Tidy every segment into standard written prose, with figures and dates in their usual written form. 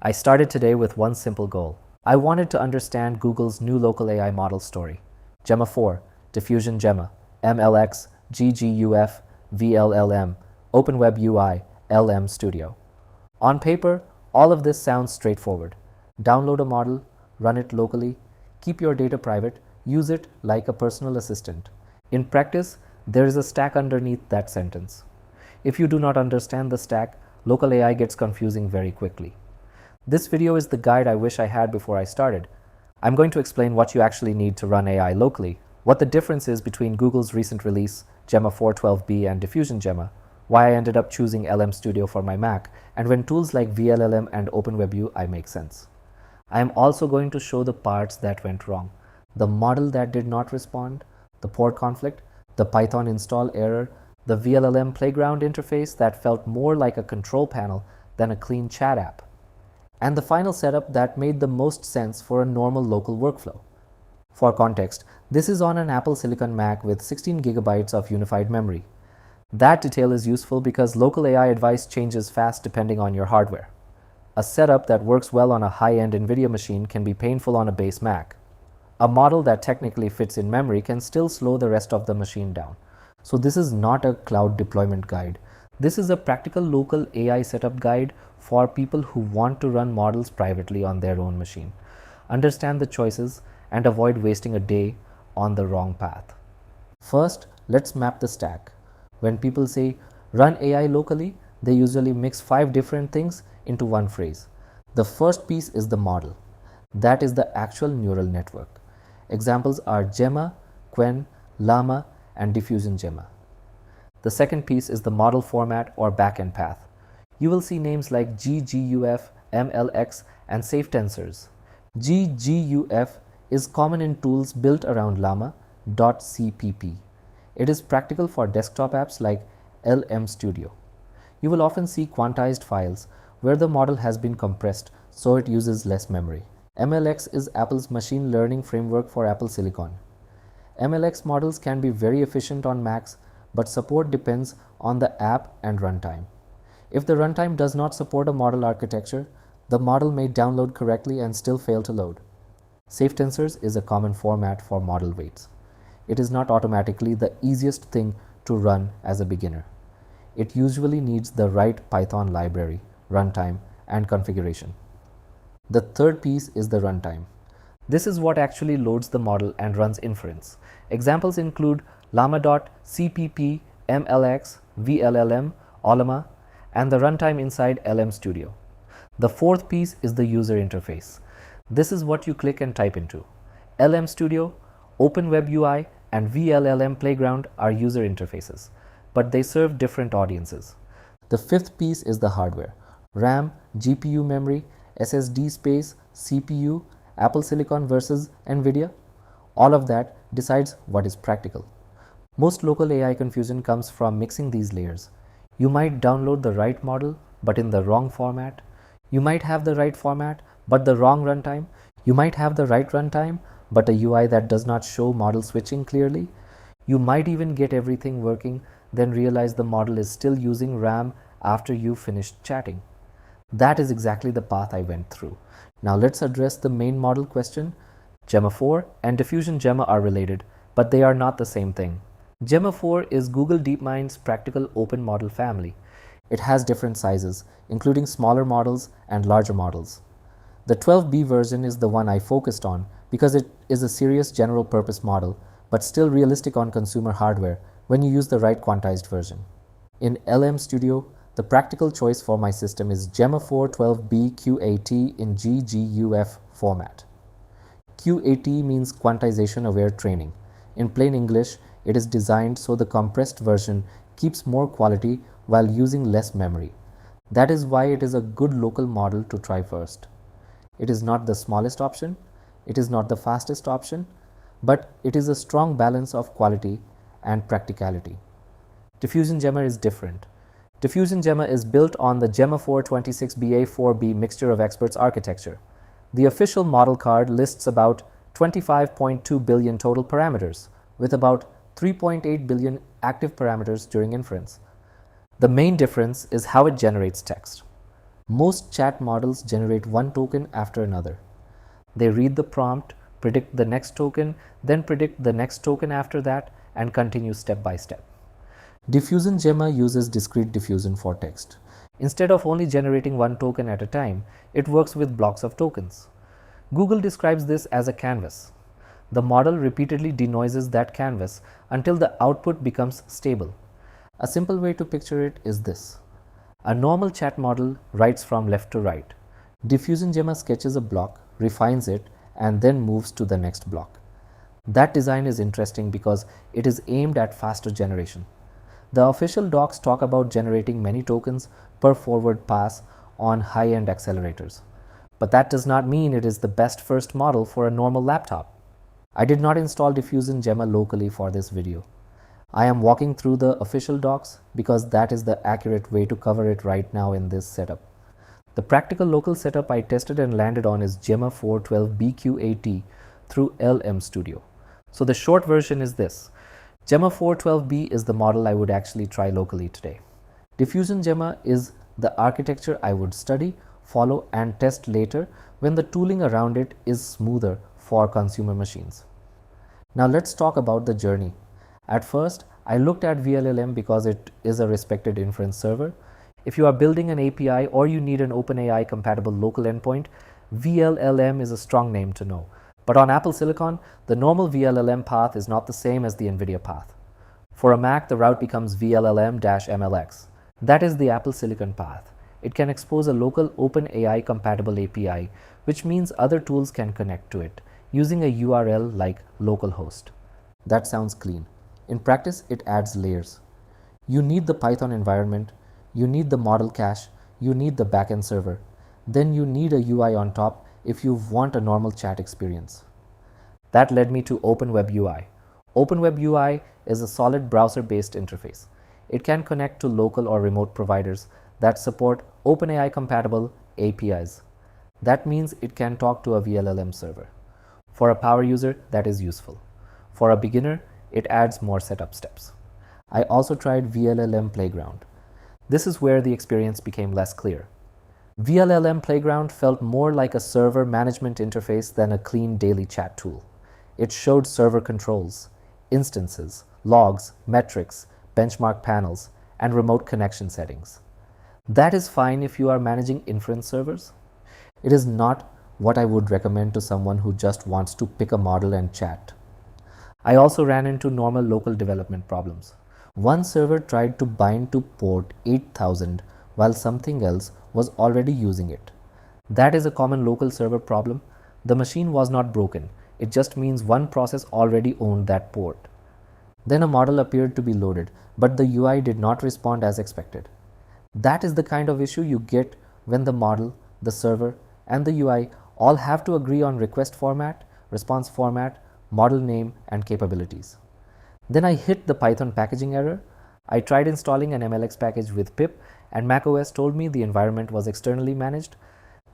I started today with one simple goal. I wanted to understand Google's new local AI model story. Gemma 4, DiffusionGemma, MLX, GGUF, vLLM, OpenWebUI, LM Studio. On paper, all of this sounds straightforward. Download a model, run it locally, keep your data private, use it like a personal assistant. In practice, there is a stack underneath that sentence. If you do not understand the stack, local AI gets confusing very quickly. This video is the guide I wish I had before I started. I'm going to explain what you actually need to run AI locally, what the difference is between Google's recent release, Gemma 412b and DiffusionGemma, why I ended up choosing LM Studio for my Mac, and when tools like vLLM and OpenWebUI make sense. I am also going to show the parts that went wrong, the model that did not respond, the port conflict, the Python install error, the vLLM playground interface that felt more like a control panel than a clean chat app, and the final setup that made the most sense for a normal local workflow. For context, this is on an Apple Silicon Mac with 16 gigabytes of unified memory. That detail is useful because local AI advice changes fast depending on your hardware. A setup that works well on a high-end NVIDIA machine can be painful on a base Mac. A model that technically fits in memory can still slow the rest of the machine down. So this is not a cloud deployment guide. This is a practical local AI setup guide for people who want to run models privately on their own machine, understand the choices, and avoid wasting a day on the wrong path. First, let's map the stack. When people say run AI locally, they usually mix 5 different things into one phrase. The first piece is the model. That is the actual neural network. Examples are Gemma, Qwen, Llama, and DiffusionGemma. The second piece is the model format or backend path. You will see names like GGUF, MLX, and safetensors. GGUF is common in tools built around llama.cpp. It is practical for desktop apps like LM Studio. You will often see quantized files where the model has been compressed so it uses less memory. MLX is Apple's machine learning framework for Apple Silicon. MLX models can be very efficient on Macs, but support depends on the app and runtime. If the runtime does not support a model architecture, the model may download correctly and still fail to load. Safetensors is a common format for model weights. It is not automatically the easiest thing to run as a beginner. It usually needs the right Python library, runtime, and configuration. The third piece is the runtime. This is what actually loads the model and runs inference. Examples include llama.cpp, MLX, vLLM, Ollama, and the runtime inside LM Studio. The fourth piece is the user interface. This is what you click and type into. LM Studio, OpenWebUI, and vLLM Playground are user interfaces, but they serve different audiences. The fifth piece is the hardware. RAM, GPU memory, SSD space, CPU, Apple Silicon versus NVIDIA. All of that decides what is practical. Most local AI confusion comes from mixing these layers. You might download the right model, but in the wrong format. You might have the right format, but the wrong runtime. You might have the right runtime, but a UI that does not show model switching clearly. You might even get everything working, then realize the model is still using RAM after you finished chatting. That is exactly the path I went through. Now let's address the main model question. Gemma 4 and DiffusionGemma are related, but they are not the same thing. Gemma 4 is Google DeepMind's practical open model family. It has different sizes, including smaller models and larger models. The 12B version is the one I focused on because it is a serious general purpose model, but still realistic on consumer hardware when you use the right quantized version. In LM Studio, the practical choice for my system is Gemma 4 12B QAT in GGUF format. QAT means quantization aware training. In plain English, it is designed so the compressed version keeps more quality while using less memory. That is why it is a good local model to try first. It is not the smallest option, it is not the fastest option, but it is a strong balance of quality and practicality. DiffusionGemma is different. DiffusionGemma is built on the Gemma 426BA4B mixture of experts architecture. The official model card lists about 25.2 billion total parameters, with about 3.8 billion active parameters during inference. The main difference is how it generates text. Most chat models generate one token after another. They read the prompt, predict the next token, then predict the next token after that, and continue step by step. DiffusionGemma uses discrete diffusion for text. Instead of only generating one token at a time, it works with blocks of tokens. Google describes this as a canvas. The model repeatedly denoises that canvas until the output becomes stable. A simple way to picture it is this. A normal chat model writes from left to right. DiffusionGemma sketches a block, refines it, and then moves to the next block. That design is interesting because it is aimed at faster generation. The official docs talk about generating many tokens per forward pass on high-end accelerators. But that does not mean it is the best first model for a normal laptop. I did not install DiffusionGemma locally for this video. I am walking through the official docs because that is the accurate way to cover it right now in this setup. The practical local setup I tested and landed on is Gemma 412 BQ80 through LM Studio. So the short version is this. Gemma 412B is the model I would actually try locally today. DiffusionGemma is the architecture I would study, follow, and test later when the tooling around it is smoother for consumer machines. Now let's talk about the journey. At first, I looked at vLLM because it is a respected inference server. If you are building an API or you need an OpenAI compatible local endpoint, vLLM is a strong name to know. But on Apple Silicon, the normal vLLM path is not the same as the NVIDIA path. For a Mac, the route becomes vLLM-MLX. That is the Apple Silicon path. It can expose a local OpenAI compatible API, which means other tools can connect to it, using a URL like localhost. That sounds clean. In practice, it adds layers. You need the Python environment, you need the model cache, you need the backend server. Then you need a UI on top if you want a normal chat experience. That led me to OpenWebUI. OpenWebUI is a solid browser-based interface. It can connect to local or remote providers that support OpenAI compatible APIs. That means it can talk to a vLLM server. For a power user, that is useful. For a beginner, it adds more setup steps. I also tried vLLM Playground. This is where the experience became less clear. vLLM Playground felt more like a server management interface than a clean daily chat tool. It showed server controls, instances, logs, metrics, benchmark panels, and remote connection settings. That is fine if you are managing inference servers. It is not what I would recommend to someone who just wants to pick a model and chat. I also ran into normal local development problems. One server tried to bind to port 8000 while something else was already using it. That is a common local server problem. The machine was not broken. It just means one process already owned that port. Then a model appeared to be loaded, but the UI did not respond as expected. That is the kind of issue you get when the model, the server, and the UI all have to agree on request format, response format, model name, and capabilities. Then I hit the Python packaging error. I tried installing an MLX package with pip, and macOS told me the environment was externally managed.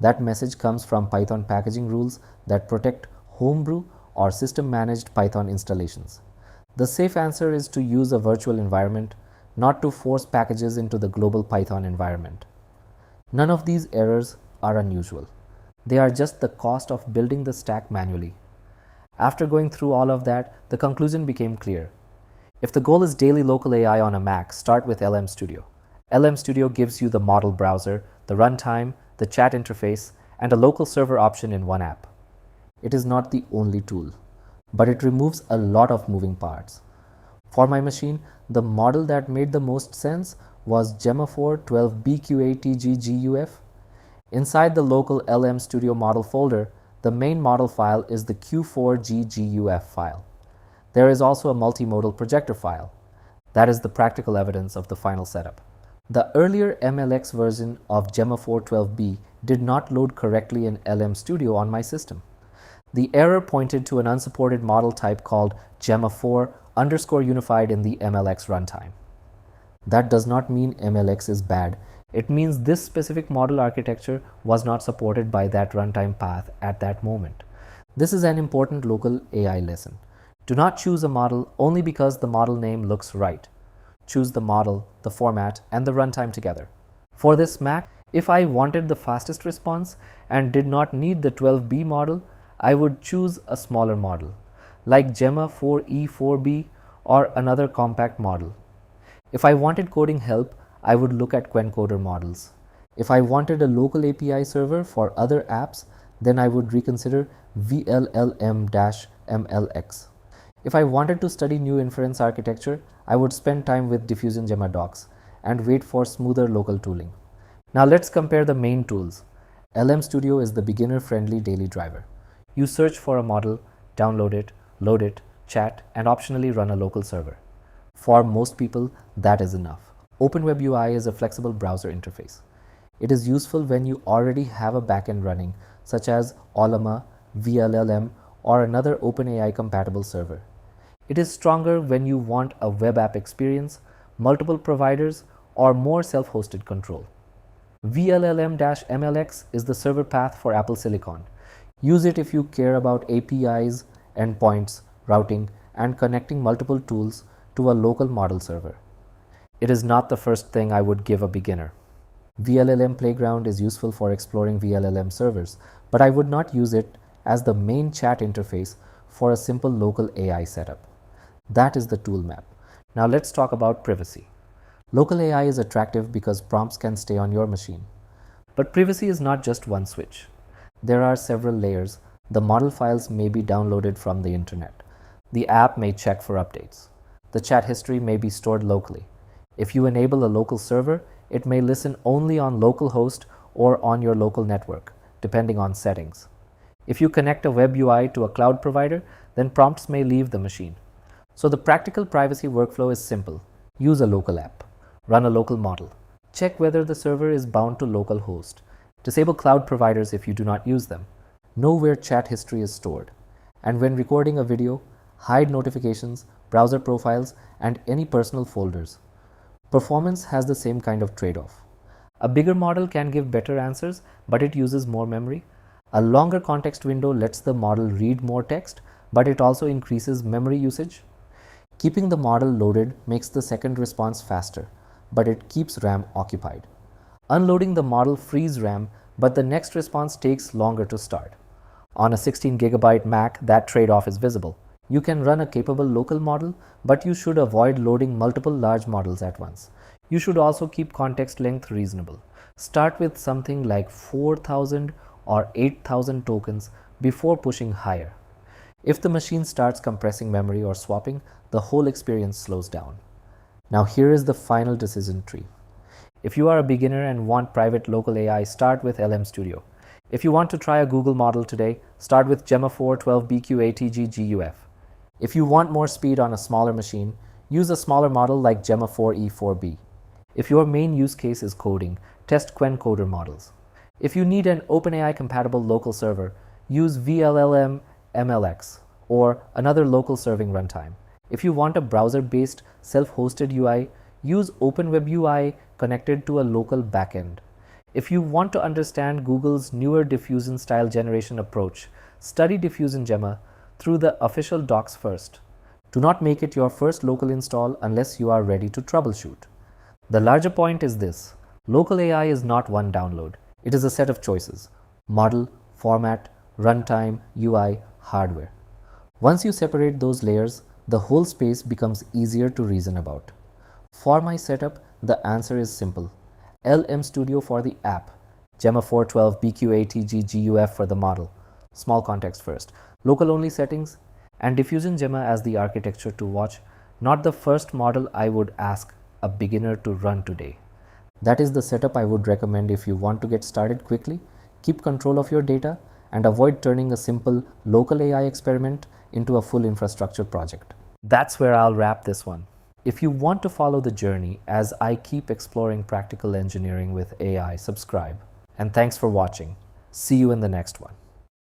That message comes from Python packaging rules that protect homebrew or system-managed Python installations. The safe answer is to use a virtual environment, not to force packages into the global Python environment. None of these errors are unusual. They are just the cost of building the stack manually. After going through all of that, the conclusion became clear. If the goal is daily local AI on a Mac, start with LM Studio. LM Studio gives you the model browser, the runtime, the chat interface, and a local server option in one app. It is not the only tool, but it removes a lot of moving parts. For my machine, the model that made the most sense was Gemma 412 BQ80 GGUF. Inside the local LM Studio model folder, the main model file is the Q4 GGUF file. There is also a multimodal projector file. That is the practical evidence of the final setup. The earlier MLX version of Gemma 412B did not load correctly in LM Studio on my system. The error pointed to an unsupported model type called Gemma 4 _ unified in the MLX runtime. That does not mean MLX is bad. It means this specific model architecture was not supported by that runtime path at that moment. This is an important local AI lesson. Do not choose a model only because the model name looks right. Choose the model, the format, and the runtime together. For this Mac, If I wanted the fastest response and did not need the 12B model, I would choose a smaller model, like Gemma 4E4B or another compact model. If I wanted coding help, I would look at quencoder models. If I wanted a local API server for other apps, then I would reconsider vLLM-MLX. If I wanted to study new inference architecture, I would spend time with DiffusionGemma docs and wait for smoother local tooling. Now let's compare the main tools. LM Studio is the beginner-friendly daily driver. You search for a model, download it, load it, chat, and optionally run a local server. For most people, that is enough. WebUI is a flexible browser interface. It is useful when you already have a backend running, such as Ollama, vLLM, or another OpenAI compatible server. It is stronger when you want a web app experience, multiple providers, or more self-hosted control. vLLM-MLX is the server path for Apple Silicon. Use it if you care about APIs, endpoints, routing, and connecting multiple tools to a local model server. It is not the first thing I would give a beginner. vLLM Playground is useful for exploring vLLM servers, but I would not use it as the main chat interface for a simple local AI setup. That is the tool map. Now let's talk about privacy. Local AI is attractive because prompts can stay on your machine. But privacy is not just one switch. There are several layers. The model files may be downloaded from the internet. The app may check for updates. The chat history may be stored locally. If you enable a local server, it may listen only on localhost or on your local network, depending on settings. If you connect a WebUI to a cloud provider, then prompts may leave the machine. So the practical privacy workflow is simple. Use a local app. Run a local model. Check whether the server is bound to localhost. Disable cloud providers if you do not use them. Know where chat history is stored. And when recording a video, hide notifications, browser profiles, and any personal folders. Performance has the same kind of trade-off. A bigger model can give better answers, but it uses more memory. A longer context window lets the model read more text, but it also increases memory usage. Keeping the model loaded makes the second response faster, but it keeps RAM occupied. Unloading the model frees RAM, but the next response takes longer to start. On a 16GB Mac, that trade-off is visible. You can run a capable local model, but you should avoid loading multiple large models at once. You should also keep context length reasonable. Start with something like 4,000 or 8,000 tokens before pushing higher. If the machine starts compressing memory or swapping, the whole experience slows down. Now here is the final decision tree. If you are a beginner and want private local AI, start with LM Studio. If you want to try a Google model today, start with Gemma 4 12BQ GGUF. If you want more speed on a smaller machine, use a smaller model like Gemma 4E4B. If your main use case is coding, test quencoder models. If you need an OpenAI compatible local server, use vLLM MLX or another local serving runtime. If you want a browser-based self-hosted UI, use OpenWebUI connected to a local backend. If you want to understand Google's newer diffusion style generation approach, study DiffusionGemma through the official docs first. Do not make it your first local install unless you are ready to troubleshoot. The larger point is this: local AI is not one download. It is a set of choices: model, format, runtime, UI, hardware. Once you separate those layers, the whole space becomes easier to reason about. For my setup, the answer is simple. LM Studio for the app, Gemma 412 BQ80GGUF for the model, small context first, local only settings, and DiffusionGemma as the architecture to watch, not the first model I would ask a beginner to run today. That is the setup I would recommend if you want to get started quickly, keep control of your data, and avoid turning a simple local AI experiment into a full infrastructure project. That's where I'll wrap this one. If you want to follow the journey as I keep exploring practical engineering with AI, subscribe. And thanks for watching. See you in the next one.